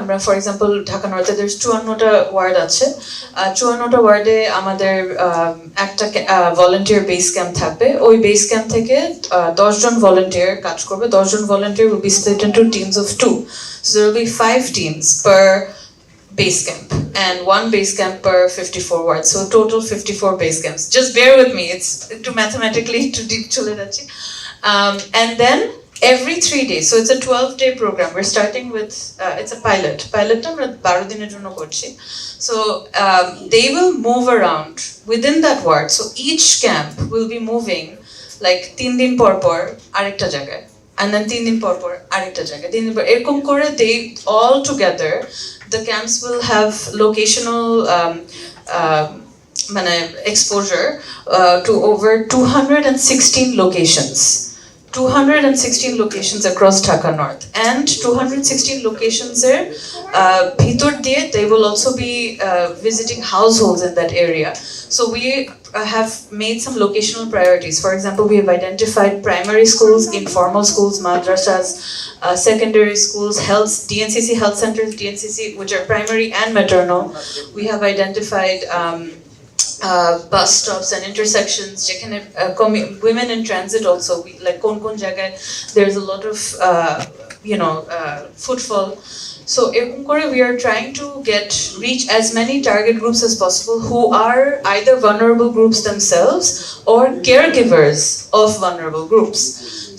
আমরা for example Dhaka নর্থে there's 54টা ওয়ার্ড আছে, 54টা ওয়ার্ডে আমাদের একটা ভলান্টিয়ার বেস ক্যাম্প থাকবে। ওই বেস ক্যাম্প থেকে 10 জন ভলান্টিয়ার কাজ করবে। 10 জন volunteer will be split into teams of 2, so there will be 5 teams per base camp and 1 base camp per 54 wards, so total 54 base camps. Just bear with me, it's too mathematically too deep chole jachi. And then every 3 days, so it's a 12-day program. We're starting with it's a pilot আমরা 12 দিনের জন্য করছি। So they will move around within that ward, so each camp will be moving like 3 দিন পর পর আরেকটা জায়গায়, and then 3 দিন পর পর আরেকটা জায়গায়, 3 দিন পর এরকম করে they all together the camps will have locational exposure to over 216 locations. 216 locations across Dhaka North, and 216 locations there bhitor diye they will also be visiting households in that area. So we have made some locational priorities. For example, we have identified primary schools, informal schools, madrasas, secondary schools, health, DNCC health centers, DNCC which are primary and maternal. We have identified bus stops and intersections, women in transit also, like kon jagay there's a lot of footfall. So we are trying to reach as many target groups as possible who are either vulnerable groups themselves or caregivers of vulnerable groups.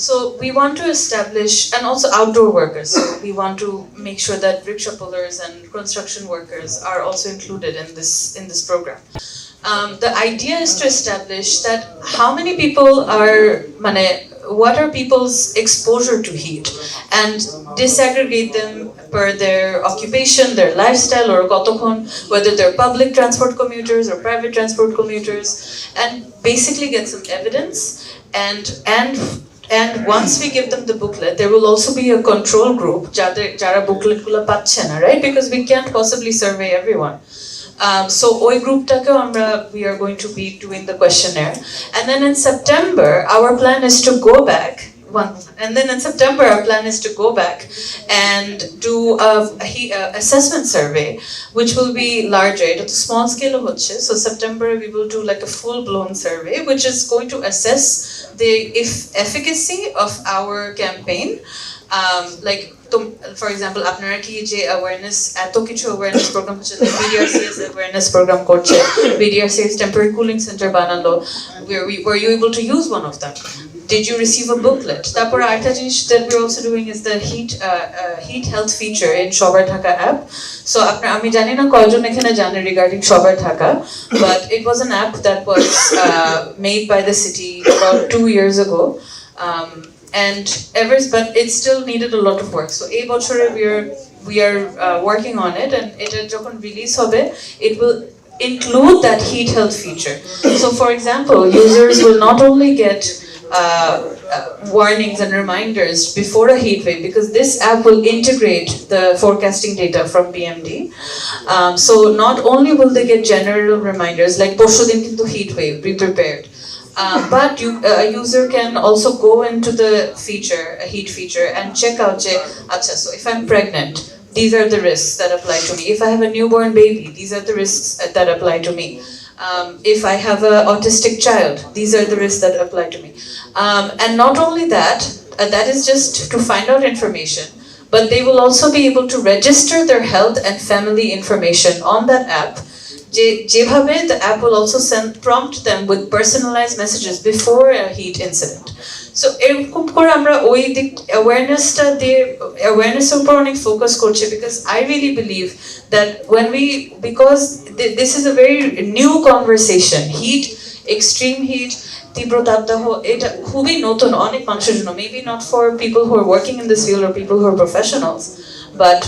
So we want to establish, and also outdoor workers, so we want to make sure that rickshaw pullers and construction workers are also included in this program. The idea is to establish that how many people are, what are people's exposure to heat, and disaggregate them per their occupation, their lifestyle, or whether they're public transport commuters or private transport commuters, and basically get some evidence. And once we give them the booklet, there will also be a control group jara booklet gula pacche na, right? Because we can't possibly survey everyone. So ওই গ্রুপটাকেও we are going to be doing the questionnaire, and then in September our plan is to go back and do a assessment survey which will be larger. It's a small scale hoche, so September we will do like a full blown survey which is going to assess the efficacy of our campaign. Like for example, আপনারা কি যে awareness এত কিছু awareness program হচ্ছে, BDRCS awareness program করছে, BDRCS temporary cooling center বানালো, were you able to use one of them? Did you receive a booklet? তারপর আরেকটা জিনিস that we're also doing is the heat health feature in Shobar Dhaka app. So আমি জানি না কয়জন এখানে জানে regarding Shobar Dhaka, but it was an app that was made by the city about 2 years ago. But it still needed a lot of work. So এই বছরে we are working on it, and এটা যখন release হবে it will include that heat health feature. So for example, users will not only get warnings and reminders before a heat wave, because this app will integrate the forecasting data from BMD. So not only will they get general reminders like porshodin kintu heat wave, be prepared. But a user can also go into the heat feature, and check out, so if I'm pregnant, these are the risks that apply to me. If I have a newborn baby, these are the risks that apply to me. If I have an autistic child, these are the risks that apply to me. And not only that, that is just to find out information, but they will also be able to register their health and family information on that app. যেভাবে the app will also prompt them with personalized messages before a heat incident. So এরকম করে আমরা ওই দিক awareness উপর অনেক focus করছি, because I really believe that because this is a very new conversation, heat, extreme heat, তীব্র তাপদাহ, এটা খুবই নতুন অনেক মানুষের জন্য, maybe not for people who are working in this field or people who are professionals, but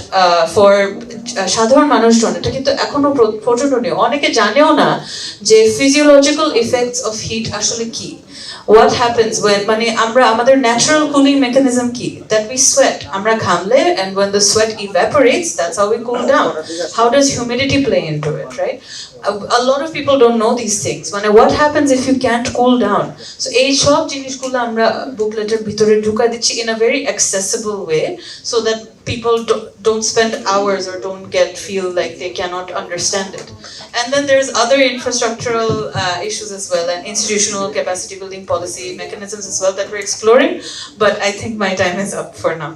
for সাধারণ মানুষজন এটা কিন্তু এখনো প্রচন্ডনীয়। অনেকে জানেও না যে physiological effects of heat আসলে কি, what happens when আমাদের natural cooling mechanism কি, that we sweat, আমরা ঘামলে, and when the sweat evaporates, that's how we cool down. How does humidity play into it, right? A lot of people don't know these things. What happens if you can't cool down? So এই সব জিনিসগুলো আমরা বুকলেটের ভিতরে ঢুকা দিচ্ছি in a very accessible way, so that people don't spend hours or don't feel like they cannot understand it. And then there's other infrastructural issues as well, and institutional capacity building policy mechanisms as well that we're exploring. But I think my time is up for now.